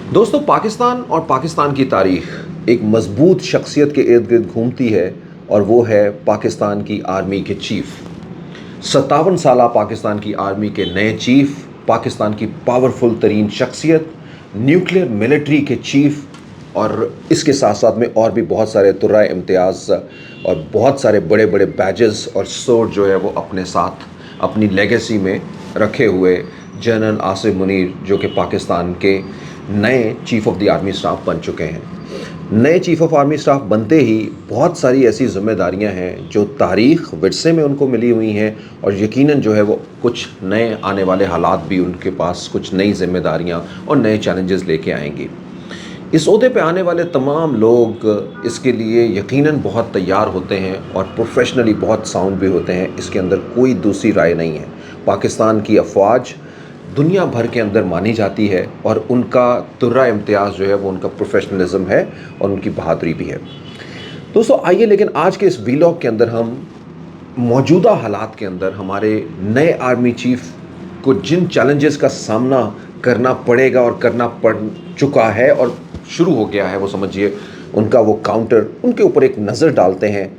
दोस्तों, पाकिस्तान और पाकिस्तान की तारीख एक मजबूत शख्सियत के इर्द गिर्द घूमती है और वो है पाकिस्तान की आर्मी के चीफ। 57 साल पाकिस्तान की आर्मी के नए चीफ, पाकिस्तान की पावरफुल तरीन शख्सियत, न्यूक्लियर मिलिट्री के चीफ और इसके साथ साथ में और भी बहुत सारे तुर्राए इम्तियाज़ और बहुत सारे बड़े बड़े बैजेस और सोर्ड जो है वो अपने साथ अपनी लेगेसी में रखे हुए जनरल आसिफ मुनीर, जो कि पाकिस्तान के नए chief of the army staff बन चुके हैं। नए चीफ ऑफ आर्मी स्टाफ बनते ही बहुत सारी ऐसी जिम्मेदारियां हैं जो तारीख़ विरसे में उनको मिली हुई हैं और यकीनन जो है वो कुछ नए आने वाले हालात भी उनके पास कुछ नई जिम्मेदारियां और नए चैलेंजेस लेके आएंगी। इस ओहदे पे आने वाले तमाम लोग इसके लिए यकीनन बहुत तैयार होते हैं और प्रोफेशनली बहुत साउंड भी होते हैं, इसके अंदर कोई दूसरी राय नहीं है। पाकिस्तान की अफवाज दुनिया भर के अंदर मानी जाती है और उनका तुर्रा इम्तियाज़ जो है वो उनका प्रोफेशनलिज्म है और उनकी बहादुरी भी है। दोस्तों आइए, लेकिन आज के इस वीलॉग के अंदर हम मौजूदा हालात के अंदर हमारे नए आर्मी चीफ को जिन चैलेंजेस का सामना करना पड़ेगा और करना पड़ चुका है और शुरू हो गया है, वो समझिए उनका वो काउंटर, उनके ऊपर एक नज़र डालते हैं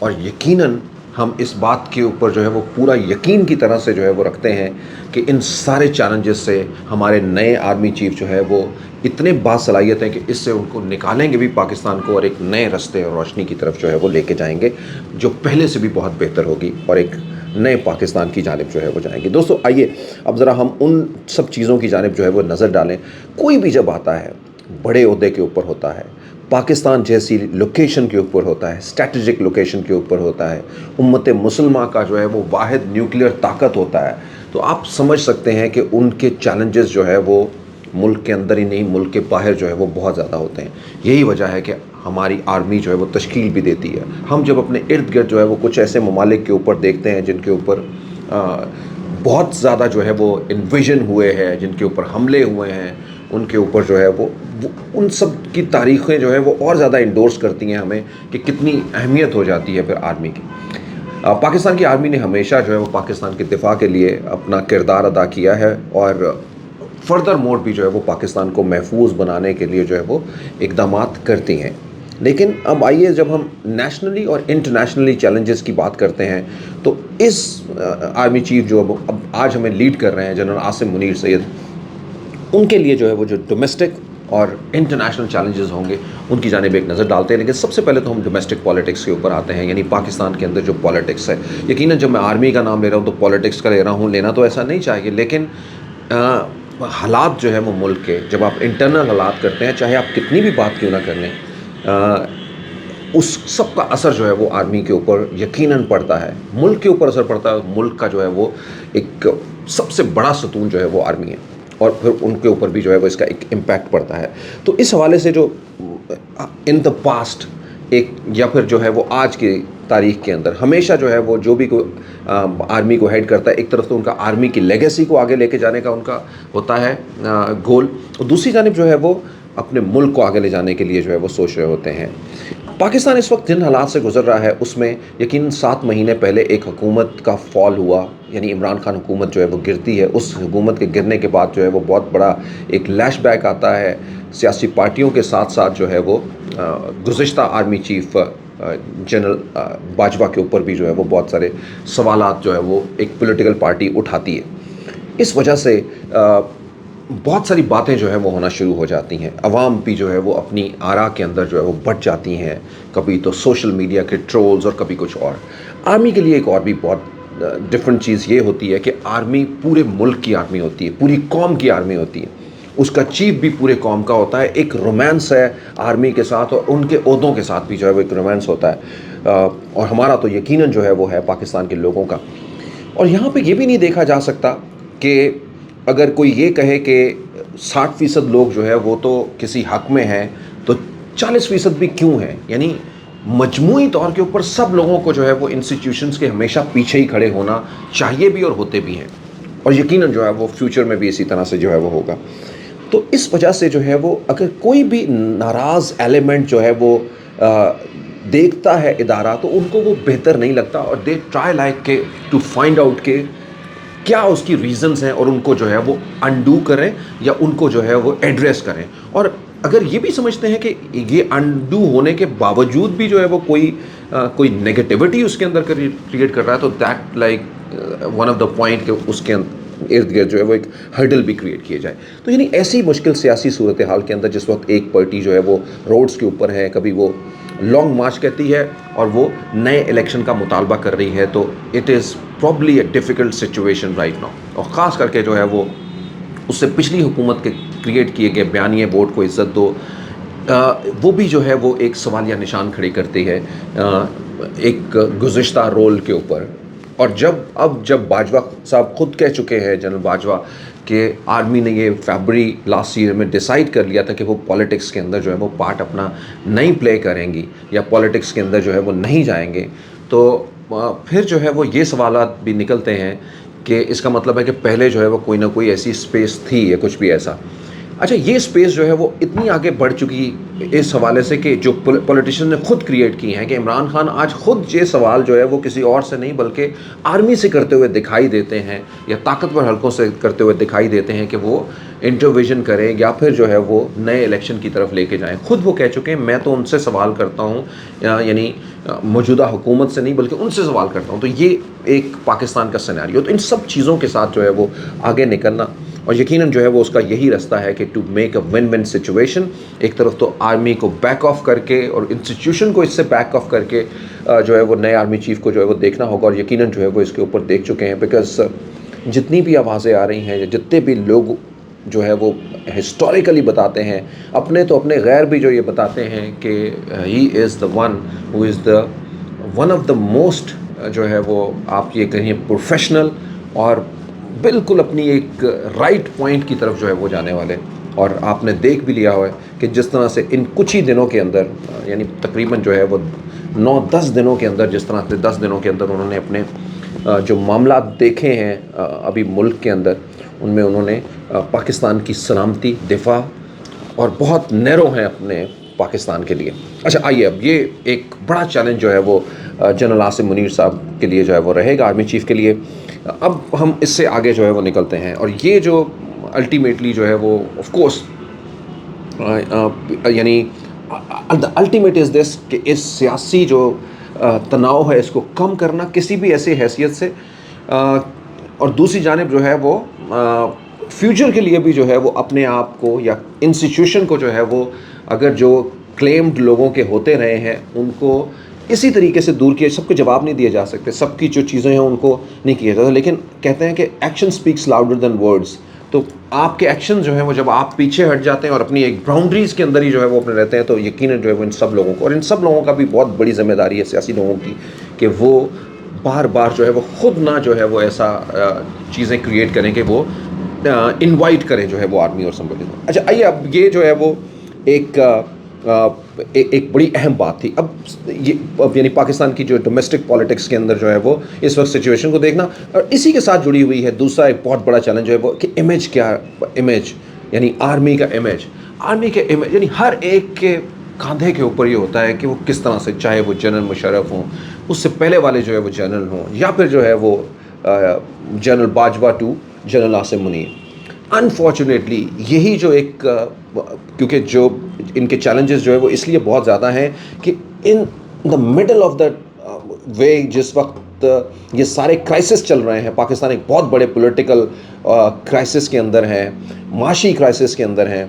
और यकीनन हम इस बात के ऊपर जो है वो पूरा यकीन की तरह से जो है वो रखते हैं कि इन सारे चैलेंजेस से हमारे नए आर्मी चीफ जो है वो इतने बासलाहियत हैं कि इससे उनको निकालेंगे भी पाकिस्तान को और एक नए रास्ते और रोशनी की तरफ जो है वो लेके जाएंगे, जो पहले से भी बहुत बेहतर होगी और एक नए पाकिस्तान की जानिब जो है वो जाएंगे। दोस्तों आइए अब ज़रा हम उन सब चीज़ों की जानिब जो है वो नज़र डालें। कोई भी जब आता है बड़े ओहदे के ऊपर होता है, पाकिस्तान जैसी लोकेशन के ऊपर होता है, स्ट्रैटेजिक लोकेशन के ऊपर होता है, उम्मत मुसलमा का जो है वो वाहिद न्यूक्लियर ताकत होता है, तो आप समझ सकते हैं कि उनके चैलेंजेस जो है वो मुल्क के अंदर ही नहीं मुल्क के बाहर जो है वो बहुत ज़्यादा होते हैं। यही वजह है कि हमारी आर्मी जो है वो तश्कील भी देती है। हम जब अपने इर्द गिर्द जो है वो कुछ ऐसे ममालिक के ऊपर देखते हैं जिनके ऊपर बहुत ज़्यादा जो है वो इन्विजन हुए हैं, जिनके ऊपर हमले हुए हैं, उनके ऊपर जो है वो उन सब की तारीख़ें जो है वो और ज़्यादा इंडोर्स करती हैं हमें कि कितनी अहमियत हो जाती है फिर आर्मी की। पाकिस्तान की आर्मी ने हमेशा जो है वो पाकिस्तान के दिफा के लिए अपना किरदार अदा किया है और फर्दर मोड भी जो है वो पाकिस्तान को महफूज बनाने के लिए जो है वो इक़दामात करती हैं। लेकिन अब आइए, जब हम नेशनली और इंटरनेशनली चैलेंजेस की बात करते हैं तो इस आर्मी चीफ जो अब आज हमें लीड कर रहे हैं जनरल आसिफ मुनीर सैयद, उनके लिए जो है वो जो डोमेस्टिक और इंटरनेशनल चैलेंजेस होंगे उनकी जानिब एक नज़र डालते हैं। लेकिन सबसे पहले तो हम डोमेस्टिक पॉलिटिक्स के ऊपर आते हैं, यानी पाकिस्तान के अंदर जो पॉलिटिक्स है। यकीनन जब मैं आर्मी का नाम ले रहा हूँ तो पॉलिटिक्स का ले रहा हूँ, लेना तो ऐसा नहीं चाहिए, लेकिन हालात जो है वो मुल्क के, जब आप इंटरनल हालात करते हैं, चाहे आप कितनी भी बात क्यों ना कर लें, उस सब का असर जो है वो आर्मी के ऊपर यकीनन पड़ता है, मुल्क के ऊपर असर पड़ता है। मुल्क का जो है वो एक सबसे बड़ा सतून जो है वो आर्मी है और फिर उनके ऊपर भी जो है वो इसका एक इम्पैक्ट पड़ता है। तो इस हवाले से जो इन द पास्ट एक या फिर जो है वो आज की तारीख़ के अंदर हमेशा जो है वो जो भी कोई आर्मी को हेड करता है, एक तरफ तो उनका आर्मी की लेगेसी को आगे लेके जाने का उनका होता है गोल, और दूसरी जानिब जो है वो अपने मुल्क को आगे ले जाने के लिए जो है वो सोच रहे होते हैं। पाकिस्तान इस वक्त जिन हालात से गुजर रहा है उसमें यकीन 7 महीने पहले एक हुकूमत का फॉल हुआ, यानी इमरान खान हुकूमत जो है वो गिरती है। उस हुकूमत के गिरने के बाद जो है वो बहुत बड़ा एक लैश बैक आता है सियासी पार्टियों के साथ साथ जो है वो गुज़िश्ता आर्मी चीफ जनरल बाजवा के ऊपर भी जो है वो बहुत सारे सवालात जो है वो एक पॉलिटिकल पार्टी उठाती है। इस वजह से बहुत सारी बातें जो है वो होना शुरू हो जाती हैं। अवाम भी जो है वो अपनी आरा के अंदर जो है वो बढ़ जाती हैं, कभी तो सोशल मीडिया के ट्रोल्स और कभी कुछ और। आर्मी के लिए एक और भी बहुत डिफरेंट चीज़ ये होती है कि आर्मी पूरे मुल्क की आर्मी होती है, पूरी कौम की आर्मी होती है, उसका चीफ भी पूरे कौम का होता है। एक रोमांस है आर्मी के साथ और उनके ओहदों के साथ भी जो है वो एक रोमांस होता है और हमारा तो यकीनन जो है वो है पाकिस्तान के लोगों का। और यहाँ पे ये भी नहीं देखा जा सकता कि अगर कोई ये कहे कि 60% लोग जो है वो तो किसी हक में हैं तो 40% भी क्यों हैं, यानी मजमूई तौर के ऊपर सब लोगों को जो है वो इंस्टीट्यूशंस के हमेशा पीछे ही खड़े होना चाहिए भी और होते भी हैं, और यकीनन जो है वो फ्यूचर में भी इसी तरह से जो है वो होगा। तो इस वजह से जो है वो अगर कोई भी नाराज़ एलिमेंट जो है वो देखता है इदारा, तो उनको वो बेहतर नहीं लगता और दे ट्राई लाइक के टू फाइंड आउट के کیا اس کی ریزنز ہیں اور ان کو جو ہے وہ انڈو کریں یا ان کو جو ہے وہ ایڈریس کریں. اور اگر یہ بھی سمجھتے ہیں کہ یہ انڈو ہونے کے باوجود بھی جو ہے وہ کوئی نگیٹیوٹی اس کے اندر کریٹ کر رہا ہے تو that like one of the point کہ اس کے ارد گرد جو ہے وہ ایک ہرڈل بھی کریٹ کیے جائے. تو یعنی ایسی مشکل سیاسی صورتحال کے اندر جس وقت ایک پارٹی جو ہے وہ روڈز کے اوپر ہے, کبھی وہ لانگ مارچ کہتی ہے اور وہ نئے الیکشن کا مطالبہ کر رہی ہے, تو it is probably a difficult situation right now. اور خاص کر کے جو ہے وہ اس سے پچھلی حکومت کے کریٹ کیے گئے بیانیے ووٹ کو عزت دو, وہ بھی جو ہے وہ ایک سوالیہ نشان کھڑی کرتی ہے ایک گزشتہ رول کے اوپر. اور جب باجوہ صاحب خود کہہ چکے ہیں, جنرل باجوہ, کہ آرمی نے یہ فیبری لاسٹ ایئر میں ڈیسائیڈ کر لیا تھا کہ وہ پالیٹکس کے اندر جو ہے وہ پارٹ اپنا نہیں پلے کریں گی یا پالیٹکس کے اندر جو ہے وہ نہیں جائیں گے, تو پھر جو ہے وہ یہ سوالات بھی نکلتے ہیں کہ اس کا مطلب ہے کہ پہلے جو ہے وہ کوئی نہ کوئی ایسی اسپیس تھی یا کچھ بھی ایسا. اچھا, یہ اسپیس جو ہے وہ اتنی آگے بڑھ چکی اس حوالے سے کہ جو پولیٹیشین نے خود کریٹ کی ہیں کہ عمران خان آج خود یہ سوال جو ہے وہ کسی اور سے نہیں بلکہ آرمی سے کرتے ہوئے دکھائی دیتے ہیں یا طاقتور حلقوں سے کرتے ہوئے دکھائی دیتے ہیں کہ وہ انٹرویژن کریں یا پھر جو ہے وہ نئے الیکشن کی طرف لے کے جائیں. خود وہ کہہ چکے ہیں میں تو ان سے سوال کرتا ہوں, یعنی موجودہ حکومت سے نہیں بلکہ ان سے سوال کرتا ہوں. تو یہ ایک پاکستان کا سیناریو. تو ان سب چیزوں کے ساتھ جو ہے وہ آگے نکلنا اور یقیناً جو ہے وہ اس کا یہی رستہ ہے کہ to make a one one situation, ایک طرف تو آرمی کو بیک آف کر کے اور انسٹیٹیوشن کو اس سے بیک آف کر کے جو ہے وہ نئے آرمی چیف کو جو ہے وہ دیکھنا ہوگا. اور یقیناً جو ہے وہ اس کے اوپر دیکھ چکے ہیں, بیکاز جتنی بھی آوازیں آ رہی ہیں, جتنے بھی لوگ جو ہے وہ ہسٹوریکلی بتاتے ہیں, اپنے تو اپنے غیر بھی جو یہ بتاتے ہیں کہ he is the one who is the one of the most جو ہے وہ آپ یہ کہیں پروفیشنل اور بالکل اپنی ایک رائٹ پوائنٹ کی طرف جو ہے وہ جانے والے. اور آپ نے دیکھ بھی لیا ہوا ہے کہ جس طرح سے ان کچھ ہی دنوں کے اندر, یعنی تقریباً جو ہے وہ 9-10 دنوں کے اندر, جس طرح سے 10 دنوں کے اندر انہوں نے اپنے جو معاملات دیکھے ہیں ابھی ملک کے اندر, ان میں انہوں نے پاکستان کی سلامتی, دفاع اور بہت نیرو ہیں اپنے پاکستان کے لیے. اچھا آئیے, اب یہ ایک بڑا چیلنج جو ہے وہ جنرل عاصم منیر صاحب کے لیے جو ہے وہ رہے گا, آرمی چیف کے لیے. اب ہم اس سے آگے جو ہے وہ نکلتے ہیں, اور یہ جو الٹیمیٹلی جو ہے وہ آف کورس یعنی الٹیمیٹ از دس کہ اس سیاسی جو تناؤ ہے اس کو کم کرنا کسی بھی ایسی حیثیت سے, اور دوسری جانب جو ہے وہ فیوچر کے لیے بھی جو ہے وہ اپنے آپ کو یا انسٹیٹیوشن کو جو ہے وہ اگر جو کلیمڈ لوگوں کے ہوتے رہے ہیں ان کو اسی طریقے سے دور کیا. سب کو جواب نہیں دیے جا سکتے, سب کی جو چیزیں ہیں ان کو نہیں کیا جاتا, لیکن کہتے ہیں کہ action speaks louder than words. تو آپ کے ایکشن جو ہیں وہ جب آپ پیچھے ہٹ جاتے ہیں اور اپنی ایک باؤنڈریز کے اندر ہی جو ہے وہ اپنے رہتے ہیں, تو یقیناً جو ہے وہ ان سب لوگوں کو, اور ان سب لوگوں کا بھی بہت بڑی ذمہ داری ہے سیاسی لوگوں کی, کہ وہ بار بار جو ہے وہ خود نہ جو ہے وہ ایسا چیزیں کریٹ کریں کہ وہ انوائٹ کریں جو ہے وہ آرمی اور سمبلی. اچھا آئیے, اب یہ جو ہے وہ ایک بڑی اہم بات تھی. اب یعنی پاکستان کی جو ڈومیسٹک پالیٹکس کے اندر جو ہے وہ اس وقت سچویشن کو دیکھنا, اور اسی کے ساتھ جڑی ہوئی ہے دوسرا ایک بہت بڑا چیلنج جو ہے وہ کہ امیج, کیا امیج, یعنی آرمی کا امیج. آرمی کے امیج یعنی ہر ایک کے کاندھے کے اوپر یہ ہوتا ہے کہ وہ کس طرح سے, چاہے وہ جنرل مشرف ہوں, اس سے پہلے والے جو ہے وہ جنرل ہوں, یا پھر جو ہے وہ general Bajwa to general Asim Munir. Unfortunately یہی جو ایک, کیونکہ جو ان کے چیلنجز جو ہے وہ اس لیے بہت زیادہ ہیں کہ ان دا مڈل آف دا وے, جس وقت یہ سارے کرائسس چل رہے ہیں, پاکستان ایک بہت بڑے پولیٹیکل کرائسس کے اندر ہے, معاشی کرائسس کے اندر ہیں,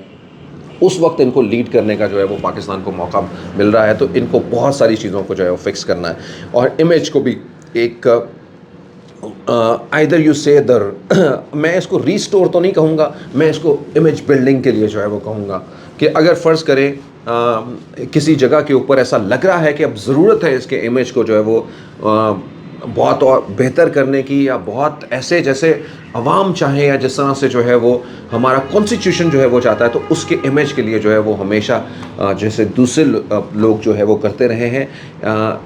اس وقت ان کو لیڈ کرنے کا جو ہے وہ پاکستان کو موقع مل رہا ہے. تو ان کو بہت ساری چیزوں کو جو ہے وہ فکس کرنا ہے, اور امیج کو بھی ایک either you say میں اس کو ریسٹور تو نہیں کہوں گا, میں اس کو امیج بلڈنگ کے لیے جو ہے وہ کہوں گا کہ اگر فرض کریں کسی جگہ کے اوپر ایسا لگ رہا ہے کہ اب ضرورت ہے اس کے امیج کو جو ہے وہ بہت اور بہتر کرنے کی, یا بہت ایسے جیسے عوام چاہیں یا جس طرح سے جو ہے وہ ہمارا کانسٹیٹیوشن جو ہے وہ چاہتا ہے, تو اس کے امیج کے لیے جو ہے وہ ہمیشہ جیسے دوسرے لوگ جو ہے وہ کرتے رہے ہیں,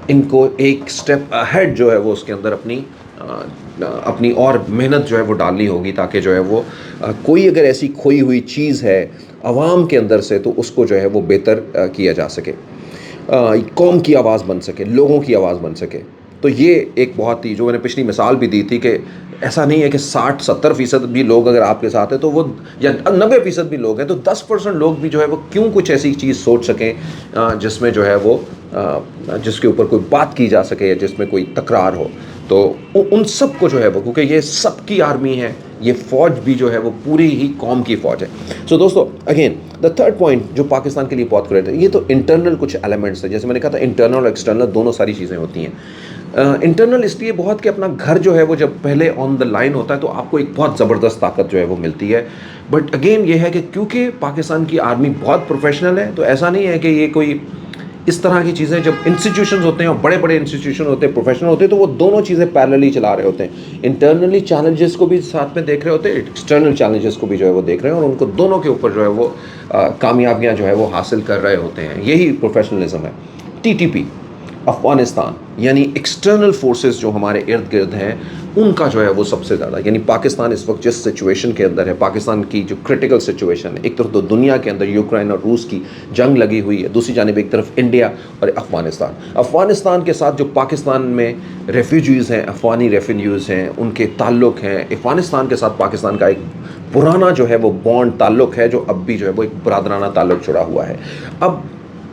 ان کو ایک سٹیپ اہیڈ جو ہے وہ اس کے اندر اپنی اور محنت جو ہے وہ ڈالنی ہوگی, تاکہ جو ہے وہ کوئی اگر ایسی کھوئی ہوئی چیز ہے عوام کے اندر سے تو اس کو جو ہے وہ بہتر کیا جا سکے, قوم کی آواز بن سکے, لوگوں کی آواز بن سکے. تو یہ ایک بہت ہی, جو میں نے پچھلی مثال بھی دی تھی کہ ऐसा नहीं है कि 60-70% भी लोग अगर आपके साथ हैं तो वो, या 90% भी लोग हैं तो 10% लोग भी जो है वो क्यों कुछ ऐसी चीज़ सोच सकें जिसमें जो है वो जिसके ऊपर कोई बात की जा सके या जिसमें कोई तकरार हो। तो उन सब को जो है वो, क्योंकि ये सबकी आर्मी है, ये फ़ौज भी जो है वो पूरी ही कौम की फ़ौज है। सो दोस्तों, अगेन द थर्ड पॉइंट जो पाकिस्तान के लिए बहुत करेक्ट है, ये तो इंटरनल कुछ एलिमेंट्स है। जैसे मैंने कहा था इंटरनल और एक्सटर्नल दोनों सारी चीज़ें होती हैं। इंटरनल इसलिए बहुत कि अपना घर जो है वो जब पहले ऑन द लाइन होता है तो आपको एक बहुत ज़बरदस्त ताकत जो है वो मिलती है। बट अगेन ये है कि क्योंकि पाकिस्तान की आर्मी बहुत प्रोफेशनल है, तो ऐसा नहीं है कि ये कोई इस तरह की चीज़ें, जब इंस्टीट्यूशंस होते हैं और बड़े बड़े इंस्टीट्यूशन होते हैं, प्रोफेशनल होते हैं, तो वो दोनों चीज़ें पैरेलली चला रहे होते हैं। इंटरनली चैलेंजेस को भी साथ में देख रहे होते हैं, एक्सटर्नल चैलेंजेस को भी जो है वो देख रहे हैं, और उनको दोनों के ऊपर जो है वो कामयाबियाँ जो है वो हासिल कर रहे होते हैं। यही प्रोफेशनलिज्म है। टीटीपी अफ़गानिस्तान यानी एक्सटर्नल फोर्सेस जो हमारे इर्द गिर्द हैं, उनका जो है वो सबसे ज़्यादा, यानी पाकिस्तान इस वक्त जिस सिचुएशन के अंदर है, पाकिस्तान की जो क्रिटिकल सिचुएशन है, एक तरफ तो दुनिया के अंदर यूक्रेन और रूस की जंग लगी हुई है, दूसरी जानिब एक तरफ इंडिया और अफ़गानिस्तान के साथ जो पाकिस्तान में रेफ्यूजीज़ हैं, अफ़गानी रेफ्यूजीज़ हैं, उनके ताल्लुक़ हैं, अफ़गानिस्तान के साथ पाकिस्तान का एक पुराना जो है वो बॉन्ड ताल्लुक़ है, जो अब भी जो है वो एक बरादराना ताल्लुक़ जुड़ा हुआ है। अब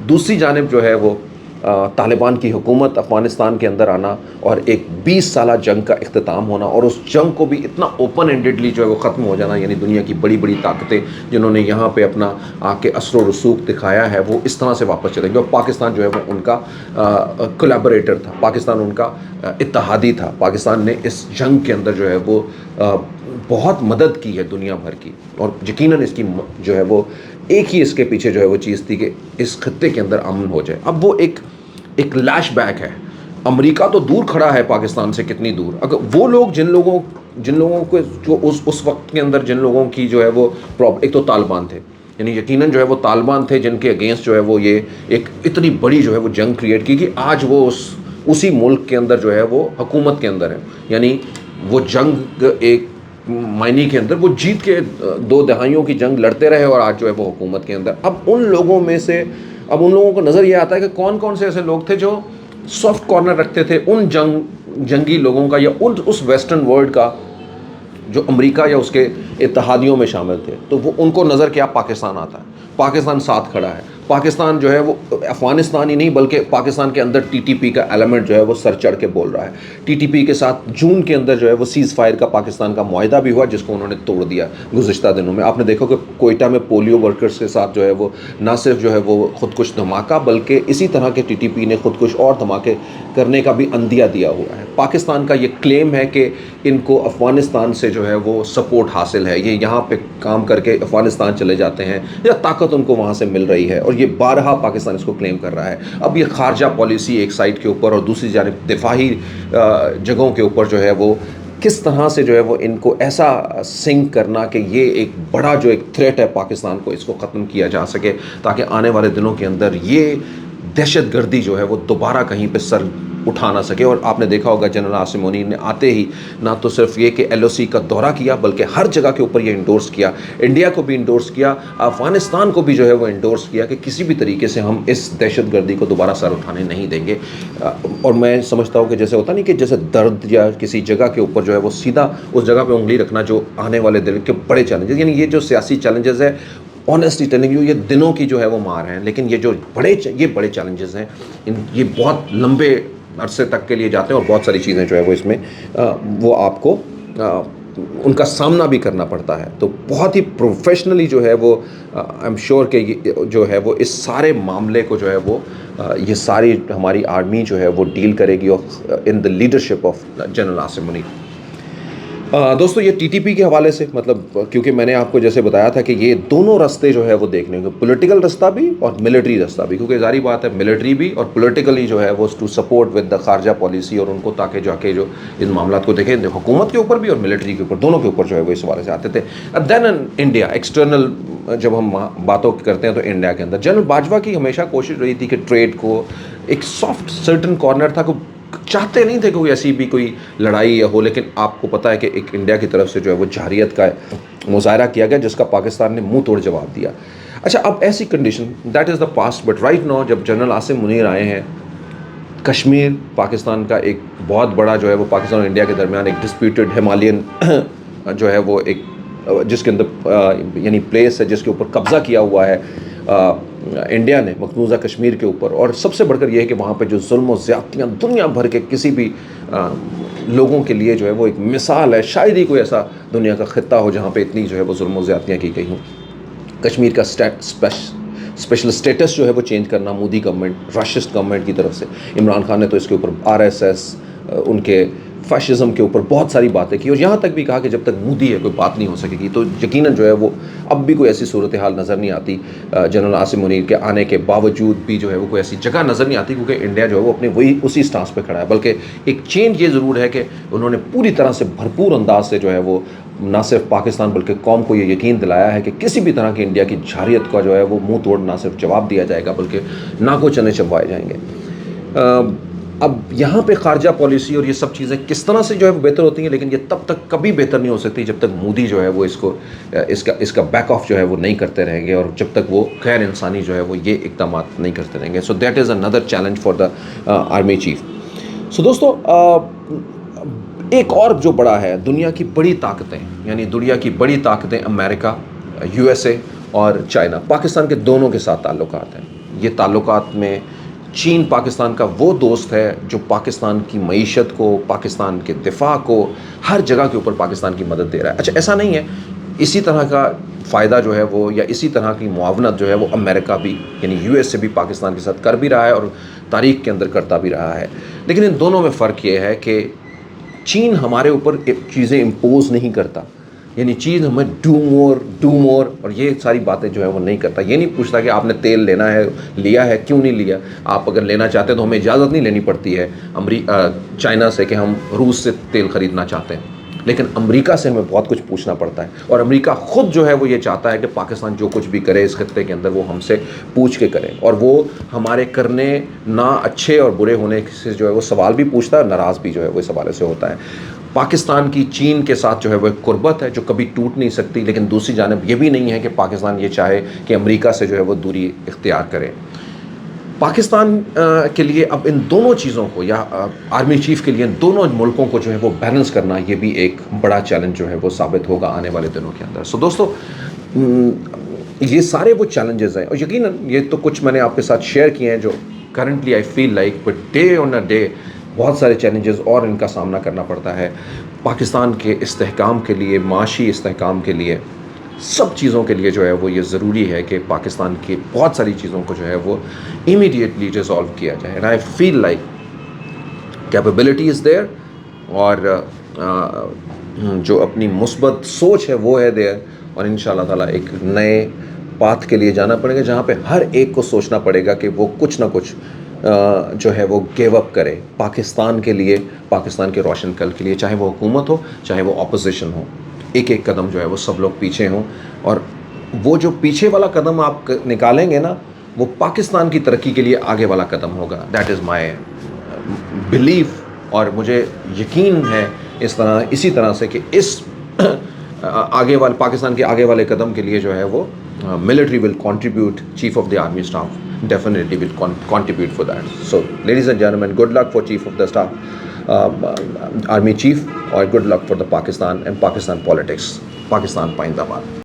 दूसरी जानिब जो है वो तालिबान की हुकूमत अफ़गानिस्तान के अंदर आना और एक 20 साला जंग का इख्तिताम होना, और उस जंग को भी इतना ओपन एंडेडली जो है वो ख़त्म हो जाना, यानी दुनिया की बड़ी बड़ी ताकतें जिन्होंने यहाँ पे अपना आके असर रसूख दिखाया है, वो इस तरह से वापस चलेंगे, और पाकिस्तान जो है वो उनका कोलैबोरेटर था, पाकिस्तान उनका इत्तेहादी था। पाकिस्तान ने इस जंग के अंदर जो है वो बहुत मदद की है दुनिया भर की, और यकीनन इसकी जो है वो एक ही इसके पीछे जो है वो चीज़ थी कि इस खत्ते के अंदर अमन हो जाए। अब वो एक लैश बैक है। अमेरिका तो दूर खड़ा है पाकिस्तान से, कितनी दूर, अगर वो लोग जिन लोगों को जो उस वक्त के अंदर जिन लोगों की जो है वो एक तो तालिबान थे, यानी यकीनन जो है वो तालिबान थे जिनके अगेंस्ट जो है वो ये एक इतनी बड़ी जो है वो जंग क्रिएट की कि आज वो उसी मुल्क के अंदर जो है वो हुकूमत के अंदर है, यानी वो जंग एक मायने के अंदर वो जीत के 2 दहाइयों की जंग लड़ते रहे और आज जो है वो हुकूमत के अंदर। अब उन लोगों में से अब उन लोगों को नज़र ये आता है कि कौन कौन से ऐसे लोग थे जो सॉफ्ट कॉर्नर रखते थे उन जंगी लोगों का, या उस वेस्टर्न वर्ल्ड का जो अमेरिका या उसके इत्तेहादियों में शामिल थे। तो वो उनको नज़र क्या, पाकिस्तान आता है, पाकिस्तान साथ खड़ा है, पाकिस्तान जो है वो अफ़गानिस्तान ही नहीं बल्कि पाकिस्तान के अंदर टीटीपी का एलिमेंट जो है वो सर चढ़ के बोल रहा है। टीटीपी के साथ जून के अंदर जो है वो सीज़ फायर का पाकिस्तान का मुआहिदा भी हुआ, जिसको उन्होंने तोड़ दिया गुज़िश्ता दिनों में। आपने देखा कि कोयटा में पोलियो वर्कर्स के साथ जो है वो ना सिर्फ जो है वो खुदकुश धमाका, बल्कि इसी तरह के टीटीपी ने खुदकुश और धमाके करने का भी अंदिया दिया हुआ है। पाकिस्तान का ये क्लेम है कि इनको अफ़गानिस्तान से जो है वो सपोर्ट हासिल है, ये यहाँ पे काम करके अफ़गानिस्तान चले जाते हैं या ताकत उनको वहाँ से मिल रही है, और ये बारहा पाकिस्तान इसको क्लेम कर रहा है। अब ये खारजा पॉलिसी एक साइड के ऊपर और दूसरी जानिब दिफाही जगहों के ऊपर जो है वो किस तरह से जो है वो इनको ऐसा सिंक करना कि ये एक बड़ा जो एक थ्रेट है पाकिस्तान को, इसको ख़त्म किया जा सके, ताकि आने वाले दिनों के अंदर ये दहशतगर्दी जो है वो दोबारा कहीं पे सर उठा ना सके। और आपने देखा होगा जनरल आसिम मुनीर ने आते ही ना तो सिर्फ ये कि LOC का दौरा किया, बल्कि हर जगह के ऊपर ये इंडोर्स किया, इंडिया को भी इंडोर्स किया, अफ़गानिस्तान को भी जो है वो इंडोर्स किया कि किसी भी तरीके से हम इस दहशतगर्दी को दोबारा सर उठाने नहीं देंगे। और मैं समझता हूँ कि जैसे होता नहीं कि जैसे दर्द या किसी जगह के ऊपर जो है वो सीधा उस जगह पर उंगली रखना, जो आने वाले दिन के बड़े चैलेंजेस, यानी ये जो सियासी चैलेंजेस है, ऑनेस्टली टेलिंग यू, ये दिनों की जो है वो मार है, लेकिन ये जो बड़े चैलेंजेस हैं, ये बहुत लंबे अरसे तक के लिए जाते हैं, और बहुत सारी चीज़ें जो है वो इसमें वो आपको उनका सामना भी करना पड़ता है। तो बहुत ही प्रोफेशनली जो है वो आई एम श्योर कि जो है वो इस सारे मामले को जो है वो ये सारी हमारी आर्मी जो है वो डील करेगी, और in the leadership of general Asim Munir. दोस्तों, ये टीटीपी के हवाले से, मतलब क्योंकि मैंने आपको जैसे बताया था कि ये दोनों रास्ते जो है वो देखने को, पॉलिटिकल रास्ता भी और मिलिट्री रास्ता भी, क्योंकि जारी बात है मिलिट्री भी और पॉलिटिकली जो है वो टू सपोर्ट विद द खारजा पॉलिसी, और उनको ताकि जाके जो इन मामलों को देखें, हुकूमत के ऊपर भी और मिलिट्री के ऊपर, दोनों के ऊपर जो है वो इस हवाले से आते थे। देन इंडिया एक्सटर्नल जब हम बातों करते हैं तो इंडिया के अंदर जनरल बाजवा की हमेशा कोशिश रही थी कि ट्रेड को एक सॉफ्ट सर्टन कॉर्नर था, को चाहते नहीं थे कोई ऐसी भी कोई लड़ाई हो, लेकिन आपको पता है कि एक इंडिया की तरफ से जो है वो जारियत का मुजाहरा किया गया, जिसका पाकिस्तान ने मुंह तोड़ जवाब दिया। अच्छा, अब ऐसी condition, that is the past, but right now जब जनरल आसिम मुनीर आए हैं کشمیر پاکستان کا ایک بہت بڑا جو ہے وہ پاکستان اور انڈیا کے درمیان ایک ڈسپیوٹڈ ہمالین جو ہے وہ ایک جس کے اندر یعنی پلیس ہے جس کے اوپر قبضہ کیا ہوا ہے انڈیا نے مقبوضہ کشمیر کے اوپر. اور سب سے بڑھ کر یہ ہے کہ وہاں پہ جو ظلم و زیادتیاں دنیا بھر کے کسی بھی لوگوں کے لیے جو ہے وہ ایک مثال ہے. شاید ہی کوئی ایسا دنیا کا خطہ ہو جہاں پہ اتنی جو ہے وہ ظلم و زیادتیاں کی گئی ہوں. کشمیر کا اسپیشل اسٹیٹس جو ہے وہ چینج کرنا مودی گورنمنٹ راشسٹ گورنمنٹ کی طرف سے. عمران خان نے تو اس کے اوپر RSS ان کے فیشزم کے اوپر بہت ساری باتیں کی اور یہاں تک بھی کہا کہ جب تک مودی ہے کوئی بات نہیں ہو سکے گی. تو یقیناً جو ہے وہ اب بھی کوئی ایسی صورتحال نظر نہیں آتی جنرل عاصم منیر کے آنے کے باوجود بھی جو ہے وہ کوئی ایسی جگہ نظر نہیں آتی کیونکہ انڈیا جو ہے وہ اپنے اسی سٹانس پہ کھڑا ہے. بلکہ ایک چینج یہ ضرور ہے کہ انہوں نے پوری طرح سے بھرپور انداز سے جو ہے وہ نہ صرف پاکستان بلکہ قوم کو یہ یقین دلایا ہے کہ کسی بھی طرح کی انڈیا کی جارحیت کا جو ہے وہ منہ توڑ نہ صرف جواب دیا جائے گا بلکہ ناکو چنے چبوائے جائیں گے. اب یہاں پہ خارجہ پالیسی اور یہ سب چیزیں کس طرح سے جو ہے وہ بہتر ہوتی ہیں لیکن یہ تب تک کبھی بہتر نہیں ہو سکتی جب تک مودی جو ہے وہ اس کا بیک آف جو ہے وہ نہیں کرتے رہیں گے اور جب تک وہ غیر انسانی جو ہے وہ یہ اقدامات نہیں کرتے رہیں گے. So that is another challenge for the army chief. So دوستو ایک اور جو بڑا ہے دنیا کی بڑی طاقتیں یعنی دنیا کی بڑی طاقتیں امریکہ USA اور چائنا پاکستان کے دونوں کے ساتھ تعلقات ہیں. یہ تعلقات میں چین پاکستان کا وہ دوست ہے جو پاکستان کی معیشت کو پاکستان کے دفاع کو ہر جگہ کے اوپر پاکستان کی مدد دے رہا ہے. اچھا ایسا نہیں ہے اسی طرح کا فائدہ جو ہے وہ یا اسی طرح کی معاونت جو ہے وہ امریکہ بھی یعنی US سے بھی پاکستان کے ساتھ کر بھی رہا ہے اور تاریخ کے اندر کرتا بھی رہا ہے. لیکن ان دونوں میں فرق یہ ہے کہ چین ہمارے اوپر چیزیں امپوز نہیں کرتا یعنی چین ہمیں ڈو مور اور یہ ساری باتیں جو ہے وہ نہیں کرتا. یہ نہیں پوچھتا کہ آپ نے تیل لینا ہے لیا ہے کیوں نہیں لیا. آپ اگر لینا چاہتے ہیں تو ہمیں اجازت نہیں لینی پڑتی ہے چائنا سے کہ ہم روس سے تیل خریدنا چاہتے ہیں. لیکن امریکہ سے ہمیں بہت کچھ پوچھنا پڑتا ہے اور امریکہ خود جو ہے وہ یہ چاہتا ہے کہ پاکستان جو کچھ بھی کرے اس خطے کے اندر وہ ہم سے پوچھ کے کرے اور وہ ہمارے کرنے نہ اچھے اور برے ہونے سے جو ہے وہ سوال بھی پوچھتا ہے اور ناراض بھی جو ہے وہ اس حوالے سے ہوتا ہے. پاکستان کی چین کے ساتھ جو ہے وہ ایک قربت ہے جو کبھی ٹوٹ نہیں سکتی لیکن دوسری جانب یہ بھی نہیں ہے کہ پاکستان یہ چاہے کہ امریکہ سے جو ہے وہ دوری اختیار کرے. پاکستان کے لیے اب ان دونوں چیزوں کو یا آرمی چیف کے لیے ان دونوں ملکوں کو جو ہے وہ بیلنس کرنا یہ بھی ایک بڑا چیلنج جو ہے وہ ثابت ہوگا آنے والے دنوں کے اندر. سو دوستو یہ سارے وہ چیلنجز ہیں اور یقیناً یہ تو کچھ میں نے آپ کے ساتھ شیئر کیے ہیں جو currently I feel like but day on a day بہت سارے چیلنجز اور ان کا سامنا کرنا پڑتا ہے پاکستان کے استحکام کے لیے معاشی استحکام کے لیے سب چیزوں کے لیے جو ہے وہ یہ ضروری ہے کہ پاکستان کی بہت ساری چیزوں کو جو ہے وہ امیڈیٹلی ریزالو کیا جائے. And I feel like capability is there اور جو اپنی مثبت سوچ ہے وہ ہے دیئر اور ان شاء اللہ تعالیٰ ایک نئے پاتھ کے لیے جانا پڑے گا جہاں پہ ہر ایک کو سوچنا پڑے گا کہ وہ کچھ نہ کچھ جو ہے وہ گیو اپ کرے پاکستان کے لیے پاکستان کے روشن کل کے لیے چاہے وہ حکومت ہو چاہے وہ اپوزیشن ہو. ایک ایک قدم جو ہے وہ سب لوگ پیچھے ہوں اور وہ جو پیچھے والا قدم آپ نکالیں گے نا وہ پاکستان کی ترقی کے لیے آگے والا قدم ہوگا. دیٹ از مائی بلیف اور مجھے یقین ہے اسی طرح سے کہ اس آگے والے پاکستان کے آگے والے قدم کے لیے جو ہے وہ military will contribute, Chief of the Army Staff definitely will contribute for that. So ladies and gentlemen, good luck for Chief of the Staff, Army Chief, or good luck for the Pakistan and Pakistan politics. Pakistan Paindabad.